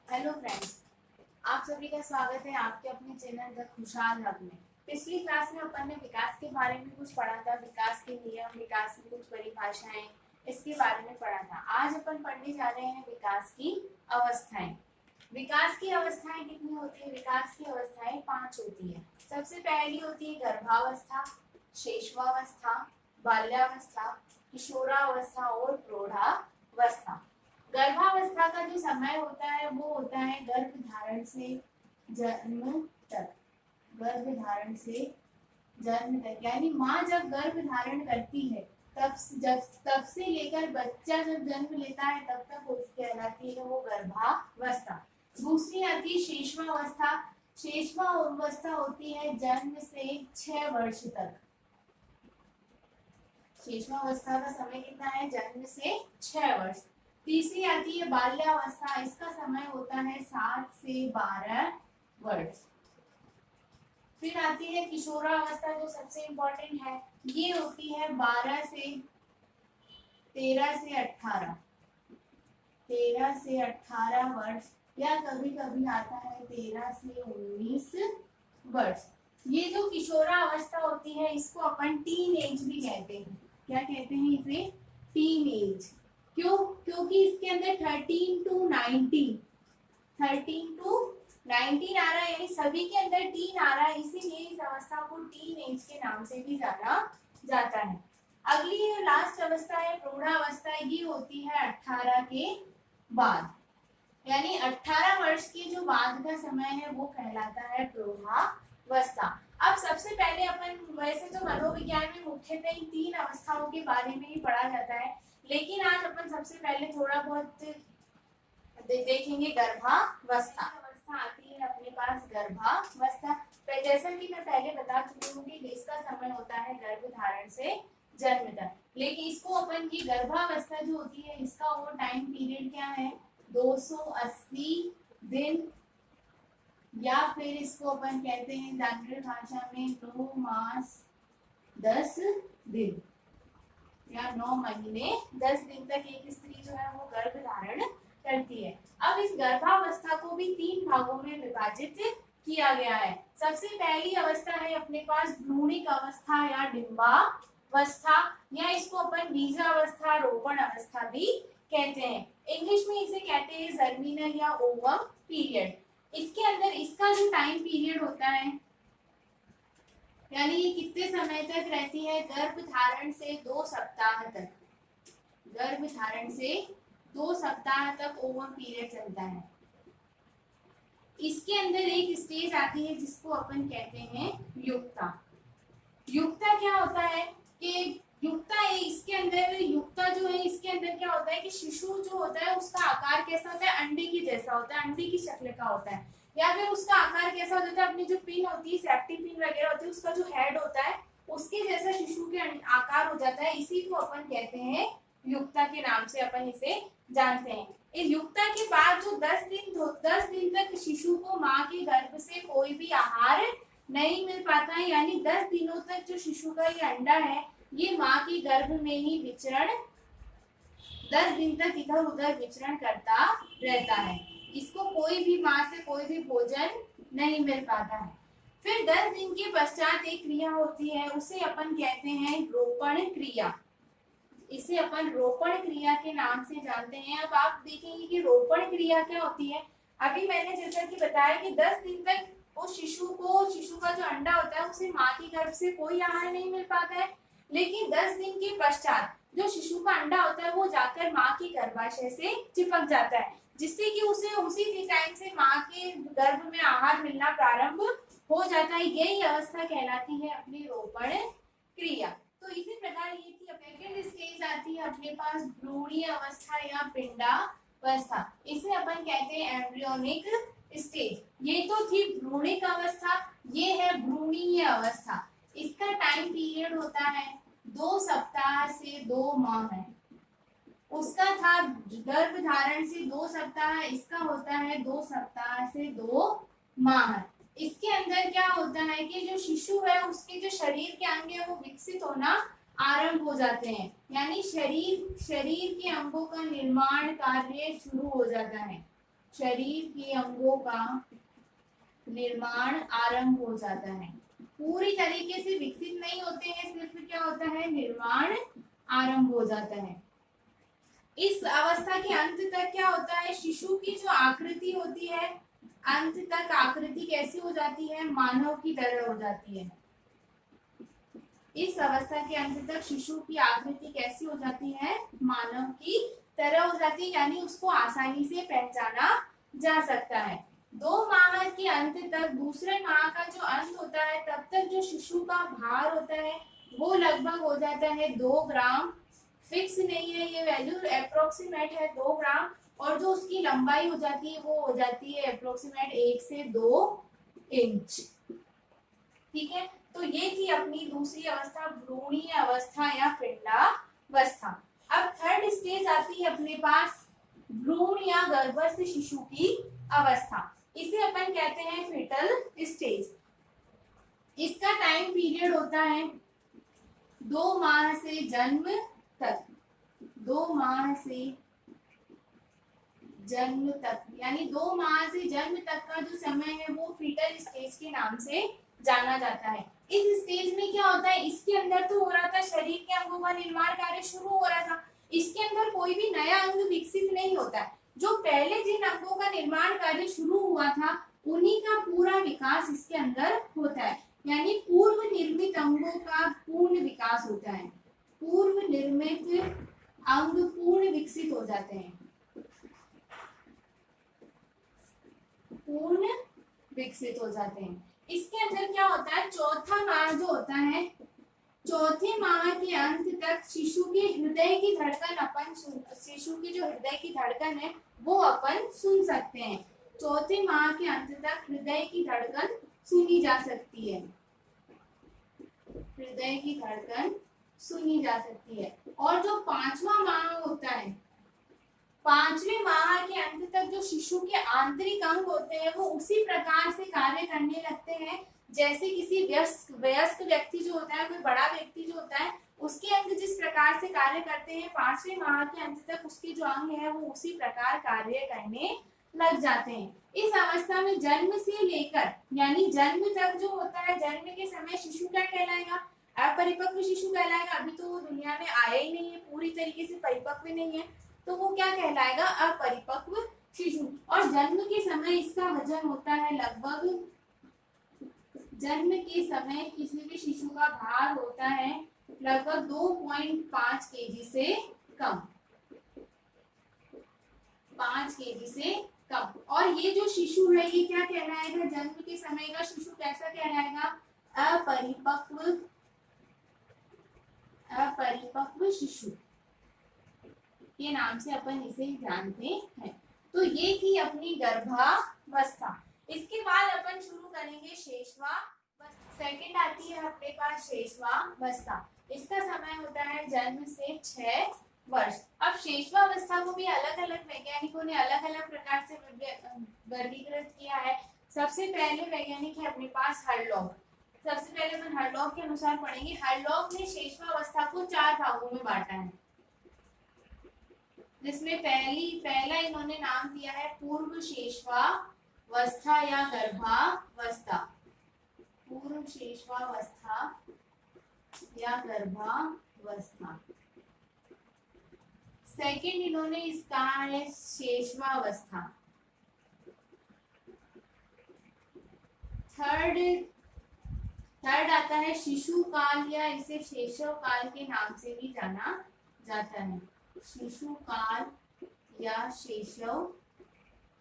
Hello friends, आप सभी का स्वागत है आपके अपने चैनल द खुशहाल हब में। पिछली क्लास में अपन ने विकास के बारे में कुछ पढ़ा था, विकास के नियम, विकास की कुछ परिभाषाएं, इसके बारे में पढ़ा था। आज अपन पढ़ने जा रहे हैं विकास की अवस्थाएं। विकास की अवस्थाएं कितनी होती है? विकास की अवस्थाएं 5 होती है। सबसे पहली होती है गर्भावस्था, शैशवावस्था, बाल्यावस्था, किशोरावस्था और प्रौढ़ावस्था। गर्भावस्था का जो समय होता है वो होता है गर्भ धारण से जन्म तक। गर्भ धारण से जन्म तक यानी माँ जब गर्भ धारण करती है तब से लेकर बच्चा जब जन्म लेता है तब तक उसकी कहलाती है वो गर्भावस्था। दूसरी आती है शेषवावस्था। शेषवावस्था होती है जन्म से 6 वर्ष तक। शेषवावस्था का समय कितना है? जन्म से 6 वर्ष। तीसरी आती है बाल्यावस्था। इसका समय होता है 7 से 12 वर्ष। फिर आती है किशोरावस्था जो सबसे इम्पोर्टेंट है, ये होती है 13 से 18 वर्ष, या कभी कभी आता है 13 से 19 वर्ष। ये जो किशोरावस्था होती है इसको अपन टीन एज भी कहते हैं। क्या कहते हैं इसे? Teen age. क्यों? क्योंकि इसके अंदर 13 टू 19 आ रहा है, यानी सभी के अंदर टीन आ रहा है, इसीलिए इस अवस्था को टीन एज के नाम से भी जाना जाता है। अगली लास्ट अवस्था है प्रौढ़ावस्था। ये होती है 18 के बाद, यानी 18 वर्ष के जो बाद का समय है वो कहलाता है प्रौढ़ावस्था। अब सबसे पहले अपन, वैसे तो मनोविज्ञान में मुख्यतः इन 3 अवस्थाओं के बारे में ही पढ़ा जाता है, लेकिन आज अपन सबसे पहले थोड़ा बहुत देखेंगे गर्भावस्था। अवस्था आती है अपने पास गर्भावस्था। जैसा कि मैं पहले बता चुकी हूँ कि इसका समय होता है गर्भ धारण से जन्म तक, लेकिन इसको अपन की गर्भावस्था जो होती है इसका वो टाइम पीरियड क्या है? 280 दिन, या फिर इसको अपन कहते हैं डॉक्टर भाषा में 9 मास 10 दिन, या 9 महीने 10 दिन तक एक स्त्री जो है वो गर्भ धारण करती है। अब इस गर्भावस्था को भी 3 भागों में विभाजित किया गया है। सबसे पहली अवस्था है अपने पास भ्रूणिक अवस्था या डिंबावस्था, या इसको अपन बीजावस्था, रोपण अवस्था भी कहते हैं। इंग्लिश में इसे कहते हैं जर्मिनल या ओवम पीरियड। इसके अंदर इसका जो टाइम पीरियड होता है, यानी ये कितने समय तक रहती है? गर्भ धारण से 2 सप्ताह तक। गर्भ धारण से 2 सप्ताह तक ओवम पीरियड चलता है। इसके अंदर एक स्टेज आती है जिसको अपन कहते हैं युक्ता। युक्ता क्या होता है कि इसके अंदर युक्ता जो है इसके अंदर क्या होता है कि शिशु जो होता है उसका आकार कैसा होता है? अंडे की जैसा होता है, अंडे की शक्ल का होता है। या फिर उसका आकार कैसा होता है? अपनी जो पिन होती है, सेफ्टी पिन वगैरह होती है, उसका जो हेड होता है उसके जैसा शिशु के आकार हो जाता है। इसी को अपन कहते हैं युक्ता के नाम से अपन इसे जानते हैं। इस युक्ता के बाद जो 10 दिन तक शिशु को माँ के गर्भ से कोई भी आहार नहीं मिल पाता है, यानी 10 दिनों तक जो शिशु का ये अंडा है ये माँ के गर्भ में ही विचरण 10 दिन तक इधर उधर विचरण करता रहता है। इसको कोई भी माँ से कोई भी भोजन नहीं मिल पाता है। फिर 10 दिन के पश्चात एक क्रिया होती है, उसे अपन कहते हैं रोपण क्रिया। इसे अपन रोपण क्रिया के नाम से जानते हैं। अब आप देखेंगे कि रोपण क्रिया क्या होती है। अभी मैंने जैसा कि बताया कि 10 दिन तक उस शिशु का जो अंडा होता है उसे माँ के गर्भ से कोई आहार नहीं मिल पाता है, लेकिन 10 दिन के पश्चात जो शिशु का अंडा होता है वो जाकर माँ के गर्भाशय से चिपक जाता है, जिससे कि उसे उसी टाइम से माँ के गर्भ में आहार मिलना प्रारंभ हो जाता है। यही अवस्था कहलाती है अपनी रोपण क्रिया। तो इसी प्रकार ये थी। सेकेंड स्टेज आती है अपने पास भ्रूणीय अवस्था या पिंडावस्था। इसे अपन कहते हैं एम्ब्रियोनिक स्टेज। ये तो थी भ्रूणिक अवस्था, ये है भ्रूणीय अवस्था। इसका टाइम पीरियड होता है 2 सप्ताह से 2 माह है। उसका था गर्भ धारण से 2 सप्ताह, इसका होता है 2 सप्ताह से 2 माह। इसके अंदर क्या होता है कि जो शिशु है उसके जो शरीर के अंग है वो विकसित होना आरंभ हो जाते हैं, यानी शरीर के अंगों का निर्माण कार्य शुरू हो जाता है। शरीर के अंगों का निर्माण आरंभ हो जाता है। पूरी तरीके से विकसित नहीं होते हैं, सिर्फ क्या होता है, निर्माण आरंभ हो जाता है। इस अवस्था के अंत तक क्या होता है, शिशु की जो आकृति होती है, अंत तक आकृति कैसी हो जाती है, मानव की तरह हो जाती है। इस अवस्था के अंत तक शिशु की आकृति कैसी हो जाती है, मानव की तरह हो जाती है, यानी उसको आसानी से पहचाना जा सकता है। 2 माह के अंत तक, दूसरे माह का जो अंत होता है, तब तक जो शिशु का भार होता है वो लगभग हो जाता है 2 ग्राम। फिक्स नहीं है, ये वैल्यू अप्रोक्सीमेट है 2 ग्राम। और जो उसकी लंबाई हो जाती है वो हो जाती है अप्रोक्सीमेट 1 से 2 इंच। ठीक है, तो ये थी अपनी दूसरी अवस्था, भ्रूणीय अवस्था या पिंडावस्था। अब थर्ड स्टेज आती है अपने पास, भ्रूण या गर्भस्थ शिशु की अवस्था। इसे अपन कहते हैं फिटल स्टेज। इसका टाइम पीरियड होता है 2 माह से जन्म तक, 2 माह से जन्म तक, यानी 2 माह से जन्म तक का जो समय है वो फीटल स्टेज के नाम से जाना जाता है। इस स्टेज में क्या होता है, इसके अंदर तो हो रहा था शरीर के अंगों का निर्माण कार्य शुरू हो रहा था, इसके अंदर कोई भी नया अंग विकसित नहीं होता है। जो पहले जिन अंगों का निर्माण कार्य शुरू हुआ था उन्हीं का पूरा विकास इसके अंदर होता है, यानी पूर्व निर्मित अंगों का पूर्ण विकास होता है। पूर्व निर्मित अंग पूर्ण विकसित हो जाते हैं, पूर्ण विकसित हो जाते हैं। इसके अंदर क्या होता है, चौथा माह जो होता है, चौथे माह के अंत तक शिशु के हृदय की धड़कन अपन शिशु की जो हृदय की धड़कन है वो अपन सुन सकते हैं। चौथे माह के अंत तक हृदय की धड़कन सुनी जा सकती है, हृदय की धड़कन सुनी जा सकती है। और जो 5वां माह होता है, 5वें माह के अंत तक जो शिशु के आंतरिक अंग होते हैं वो उसी प्रकार से कार्य करने लगते हैं जैसे किसी वयस्क व्यक्ति जो होता है, कोई बड़ा व्यक्ति जो होता है, उसके अंग जिस प्रकार से कार्य करते हैं 5वें माह के अंत तक उसके जो अंग है वो उसी प्रकार कार्य करने लग जाते हैं। इस अवस्था में जन्म से लेकर, यानी जन्म तक जो होता है, जन्म के समय शिशु क्या कहलाएगा, अपरिपक्व शिशु कहलाएगा। अभी तो वो दुनिया में आया ही नहीं है, पूरी तरीके से परिपक्व नहीं है, तो वो क्या कहलाएगा, अपरिपक्व शिशु। और जन्म के समय इसका वजन होता है लगभग, जन्म के समय किसी भी शिशु का भार होता है लगभग 2.5 केजी से कम, 5 केजी से कम। और ये जो शिशु है ये क्या कहलाएगा, जन्म के समय का शिशु कैसा कहलाएगा, अपरिपक्व, अपरिपक्व शिशु के नाम से अपन इसे जानते हैं। तो ये थी अपनी गर्भावस्था। इसके बाद अपन शुरू करेंगे शेषवावस्था। सेकंड आती है अपने पास शेषवावस्था। इसका समय होता है जन्म से 6 वर्ष। अब शेषवावस्था को भी अलग अलग वैज्ञानिकों ने अलग अलग प्रकार से वर्गीकृत किया है। सबसे पहले वैज्ञानिक है अपने पास हर्लॉग। सबसे पहले अपन हर्लॉग के अनुसार पढ़ेंगे। हर्लॉग ने शेषवावस्था को 4 भागों में बांटा है, जिसमें पहला इन्होंने नाम दिया है पूर्व शेषवावस्था या गर्भावस्था, पूर्व शेषवावस्था या गर्भावस्था। सेकंड इन्होंने इसका है शेषवावस्था। थर्ड आता है शिशु काल या इसे शैशव काल के नाम से भी जाना जाता है, शिशु काल या शैशव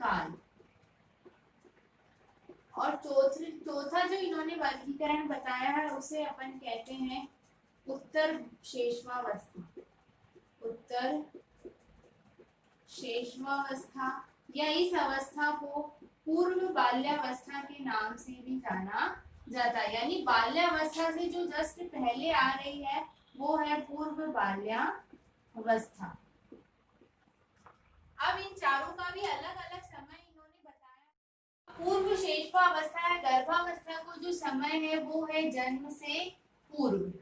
काल। और चौथा जो इन्होंने वर्गीकरण बताया है उसे अपन कहते हैं उत्तर शेषवावस्था, उत्तर शेषवावस्था, या इस अवस्था को पूर्व बाल्यावस्था के नाम से भी जाना जाता है। यानी बाल्यावस्था से जो जस्ट पहले आ रही है वो है पूर्व बाल्यावस्था। अब इन चारों का भी अलग अलग समय इन्होंने बताया। पूर्व शेषवावस्था या गर्भावस्था को जो समय है वो है जन्म से पूर्व,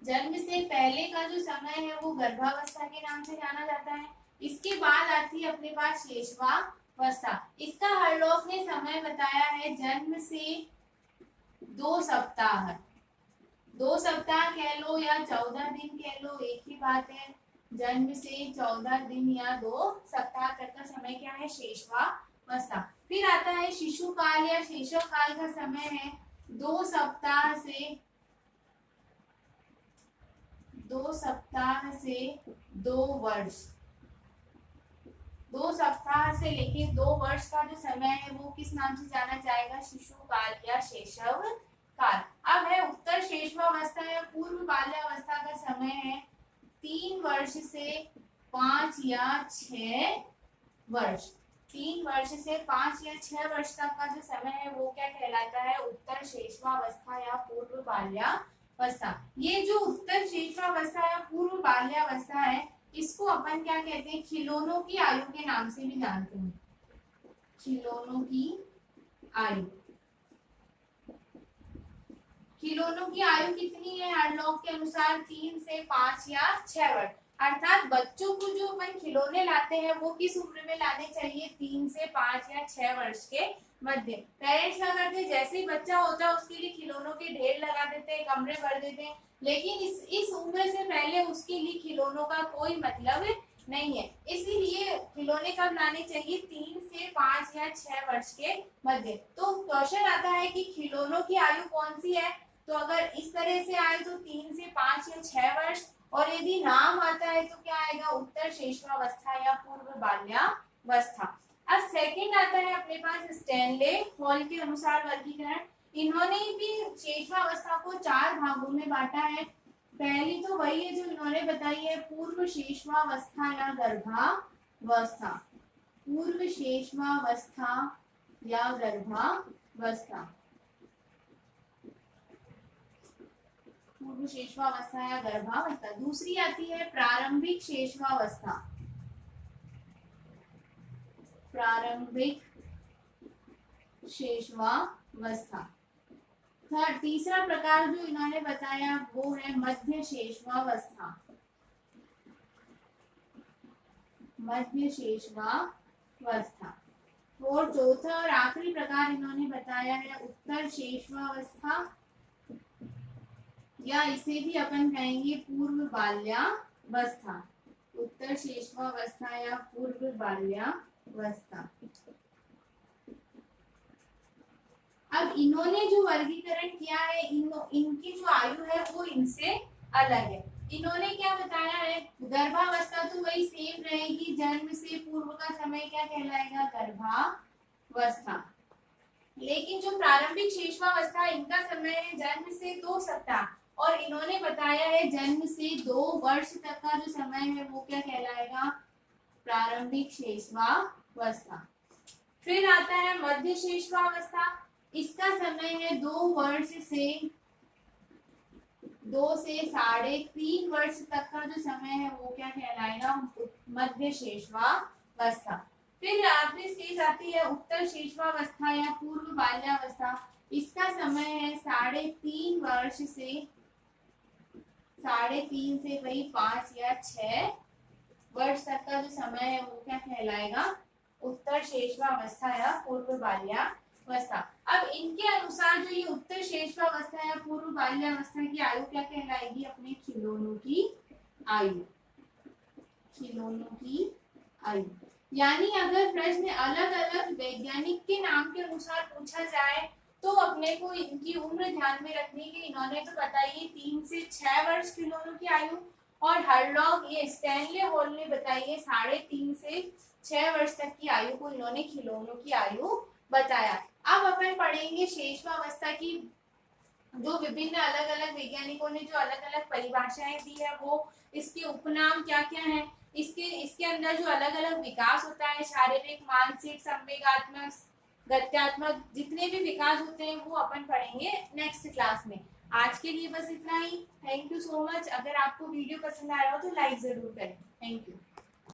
जन्म से पहले का जो समय है वो गर्भावस्था के नाम से जाना जाता है। इसके बाद आती है अपने पास शेषवावस्था। वस्था। इसका हरलॉक ने समय बताया है जन्म से 2 सप्ताह, 2 सप्ताह कह लो या 14 दिन कह लो, एक ही बात है। जन्म से 14 दिन या 2 सप्ताह तक का समय क्या है, शेषवावस्था। फिर आता है शिशु काल या शैशव काल का समय है 2 सप्ताह से 2 वर्ष, 2 सप्ताह से लेके 2 वर्ष का जो समय है वो किस नाम से जाना जाएगा, शिशु काल या शैशव काल। अब है उत्तर शैशवावस्था या पूर्व बाल्यावस्था का समय है 3 वर्ष से 5 या 6 वर्ष। 3 वर्ष से 5 या 6 वर्ष तक का जो समय है वो क्या कहलाता है, उत्तर शैशवावस्था या पूर्व बाल्यावस्था। ये जो उत्तर शैशवावस्था या पूर्व बाल्यावस्था है इसको अपन क्या कहते हैं, खिलौनों की आयु के नाम से भी जानते हैं। खिलौनों की आयु, खिलौनों की आयु कितनी है हरलॉक के अनुसार, 3 से 5 या 6 वर्ष। अर्थात बच्चों को जो अपन खिलौने लाते हैं वो किस उम्र में लाने चाहिए, 3 से 5 या 6 वर्ष के मध्य। पेरेंट्स क्या करते हैं, जैसे ही बच्चा होता है उसके लिए खिलौनों के ढेर लगा देते हैं, कमरे भर देते हैं, लेकिन इस उम्र से पहले उसके लिए खिलौनों का कोई मतलब नहीं है। इसीलिए खिलौने कब लाने चाहिए, 3 से 5 या 6 वर्ष के मध्य। तो क्वेश्चन आता है कि खिलौनों की आयु कौन सी है, तो अगर इस तरह से आए तो 3 से 5 या 6 वर्ष, और यदि नाम आता है तो क्या आएगा, उत्तर शैशवावस्था या पूर्व बाल्यावस्था। अब सेकंड आता है अपने पास स्टैनले हॉल के अनुसार वर्गीकरण। इन्होंने भी शैशवावस्था को 4 भागों में बांटा है। पहली तो वही है जो इन्होंने बताई है, पूर्व शैशवावस्था या गर्भावस्था, पूर्व शैशवावस्था या गर्भावस्था, पूर्व शैशवावस्था या गर्भावस्था। दूसरी आती है प्रारंभिक शैशवावस्था, प्रारंभिक शैशवावस्था। तीसरा प्रकार जो इन्होंने बताया वो है मध्य शैशवावस्था, मध्य शैशवावस्था। और चौथा और आखिरी प्रकार इन्होंने बताया है उत्तर शैशवावस्था, या इसे भी अपन कहेंगे पूर्व बाल्यावस्था, उत्तर शैशवावस्था या पूर्व बाल्यावस्था। अब इन्होंने जो वर्गीकरण किया है, इनकी जो आयु है वो इनसे अलग है। इन्होंने क्या बताया है, गर्भावस्था तो वही सेम रहेगी, जन्म से पूर्व का समय क्या कहलाएगा, गर्भावस्था। लेकिन जो प्रारंभिक शैशवावस्था इनका समय है जन्म से 2 सप्ताह, और इन्होंने बताया है जन्म से 2 वर्ष तक का जो समय है वो क्या कहलाएगा, प्रारंभिक शैशवावस्था। फिर आता है मध्य शैशवावस्था, इसका समय है 2 वर्ष से 2 से 3.5 वर्ष तक का जो समय है वो क्या कहलाएगा, मध्य शैशवावस्था। फिर आखिरी स्टेज आती है उत्तर शैशवावस्था या पूर्व बाल्यावस्था, इसका समय है 3.5 वर्ष से 3.5 से वही 5 या 6 वर्ष तक का जो समय है वो क्या कहलाएगा, उत्तर शैशवावस्था या पूर्व बाल्यावस्था। अब इनके अनुसार जो ये उत्तर शैशवावस्था या पूर्व बाल्यावस्था की आयु क्या कहलाएगी, अपने खिलौनों की आयु, खिलौनों की आयु। यानी अगर प्रश्न अलग अलग वैज्ञानिक के नाम के अनुसार पूछा जाए तो अपने को इनकी उम्र ध्यान में रखनी है। इन्होंने तो बताई 3 से 6 वर्ष खिलौनों की आयु, और हरलॉक ये स्टैनले हॉल ने बताई है 3.5 से 6 वर्ष तक की आयु को इन्होंने खिलौनों की आयु बताया। अब अपन पढ़ेंगे शैशवावस्था की जो विभिन्न अलग अलग वैज्ञानिकों ने जो अलग अलग परिभाषाएं दी है, वो इसके उपनाम क्या क्या है, इसके अंदर जो अलग अलग विकास होता है, शारीरिक, मानसिक, संवेगात्मक, गत्यात्मक, जितने भी विकास होते हैं वो अपन पढ़ेंगे नेक्स्ट क्लास में। आज के लिए बस इतना ही। Thank you so much. अगर आपको वीडियो पसंद आया हो तो लाइक जरूर करें। Thank you.